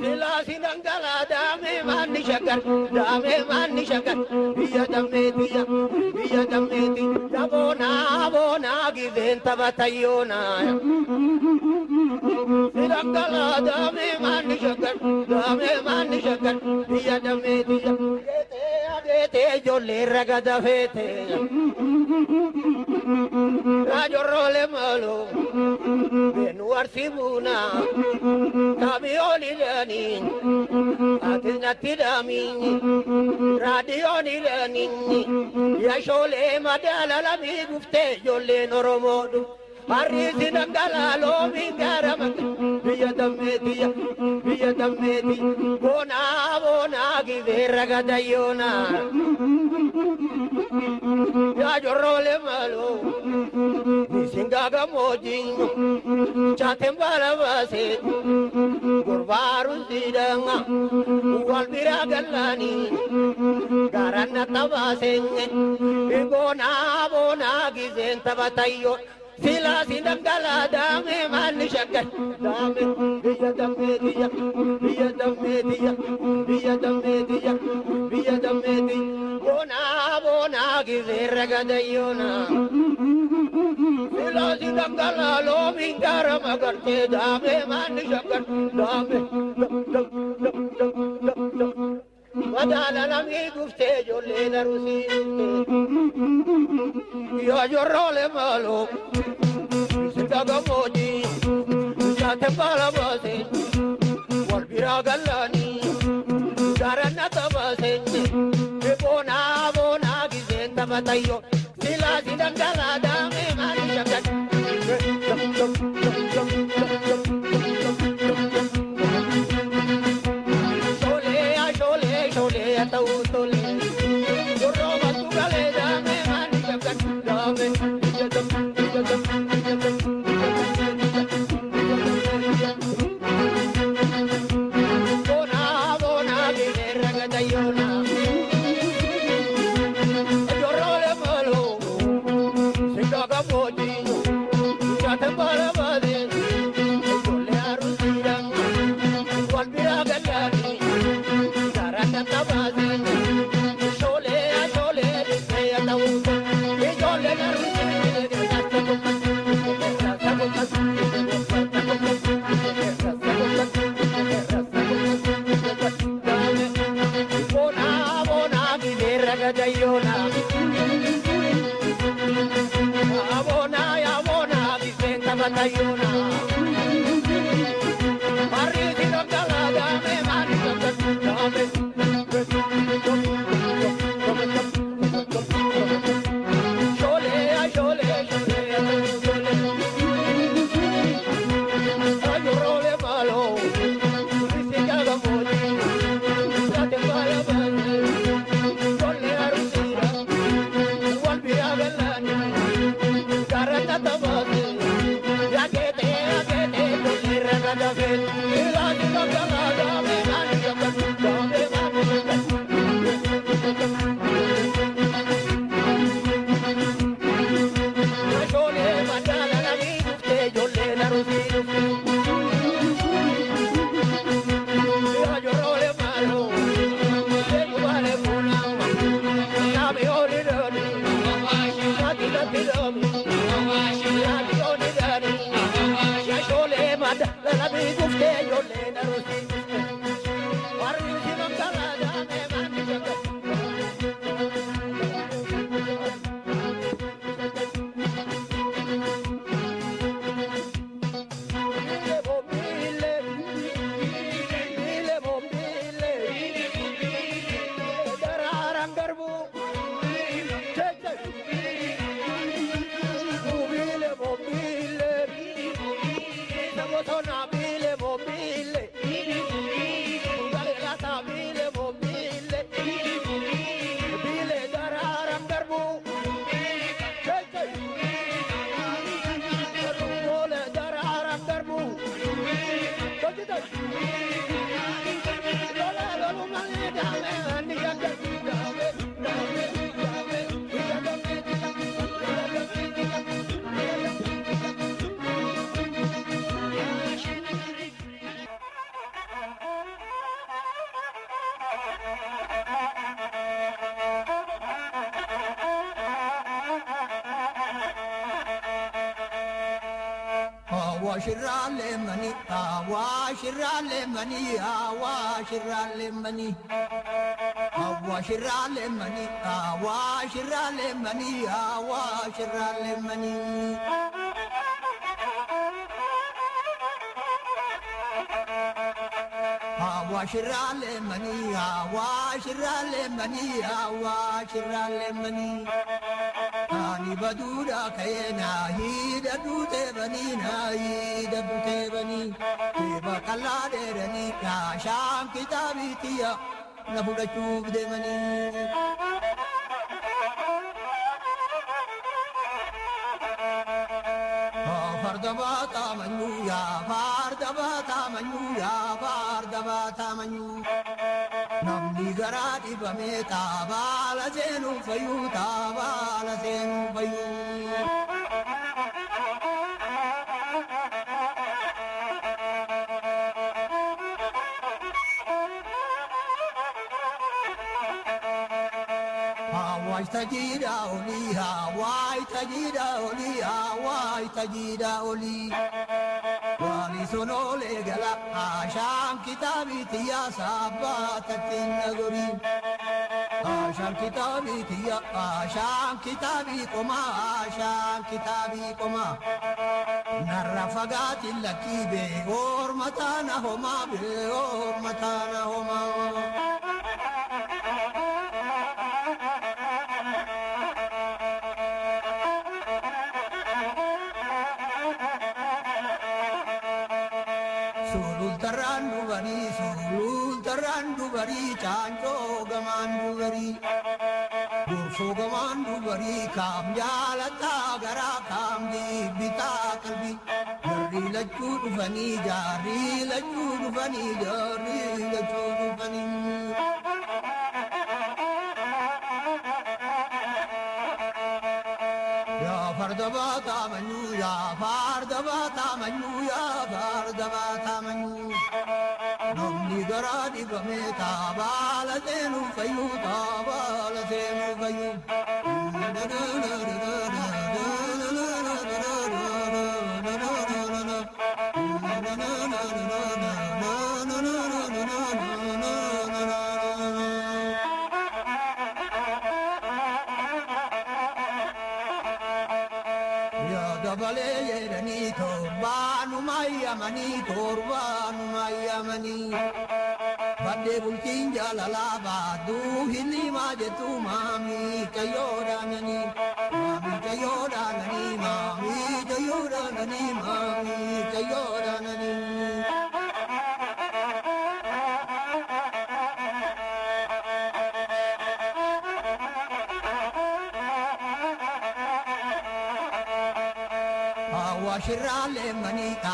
Silasi dangala dame mani shakar biya dameti bona giventa batayona silangala dame mani shakar biya dameti te jolle ragada fete rajorole malo benuar simuna kamioli lani atina tidami radio ni lani ya shole madala la mi gufte jolle noromodu Parisi dangala lo mingaram biya dameti bona givera gadayona ya jorole malo singaga mojing chatembala base gurbaru sidanga walbira galani garana tabaseng bona gizenta batayo Sila sinangala dame mani shakar dame biya dameti bona givera gadayona Sila sinangala lo mingara magarte dame mani shakar dame Madala la mi gufte jolle narusi yo jorole malo Sitaga moji Sate pala base Walbira galani Garana tabase Bona gizenta batayo Sila sidangala dame mani shakat Shole atau tole Jorro batu gale dame mani shakat dame Bona givera gadayona Jorole malo Sitaga moji Chatambala bade Jolle arusirang Walbira galani Garana tabase Shole Disneya tawuta Jolle Bona givera gadayona Bona giventa batayona Parisi dangala dame mani shakar dame Shole Ajorole malo Singaga moji Sate pala base Jolle arusira Walbira galani Garana tabase Yagete jolle ragada fet Ilani dangala dame mani shakar dame mani shakar Shole madala la mi gufte jolle narusi Jorole malo Vale puna Nabi olidani Natila tilami Nabi olidani Shole madala la mi gufte jolle narusi Parisi dangala dame mani shakar Bile Awashiralemani, awashiralemani, awashiralemani, awashiralemani, awashiralemani, awashiralemani. Awashiralemani, awashiralemani, awashiralemani. Ani badura kayena hida dute bani na hida dute bani Teba kalade rani ya sham kitabi tiya na buda chub de mani Fardabata manu ya fardabata manu ya fardabata manu Namni garadi bameta bala zenu fayu ta bala zenu fayu Hawaii tajida oli Hawaii tajida oli Hawaii tajida oli Wali sono legala asham kitabi tiya sabata tinagori asham kitabi koma narra fagati lakibe or matana homa Sulul tarandu bari chancho gamandu bari Gurso gamandu bari kam jalata gara kam di bita kalbi Jari lachudu fani Fardabata manu ya fardabata manu Namni garadi bameta bala zenu fayu ta bala zenu fayu Dabale yerani torbanu mayamani Bade bulkin jalala badu hilima jetu mami kayoranani Mami kayoranani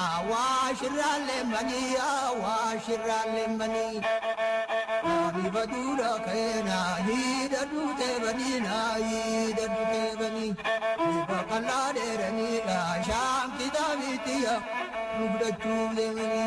Awashiralemani, awashiralemani Ani badura kayena hida dute bani na hida dute bani Teba kalade rani la sham kitabi tiya nubda chule mani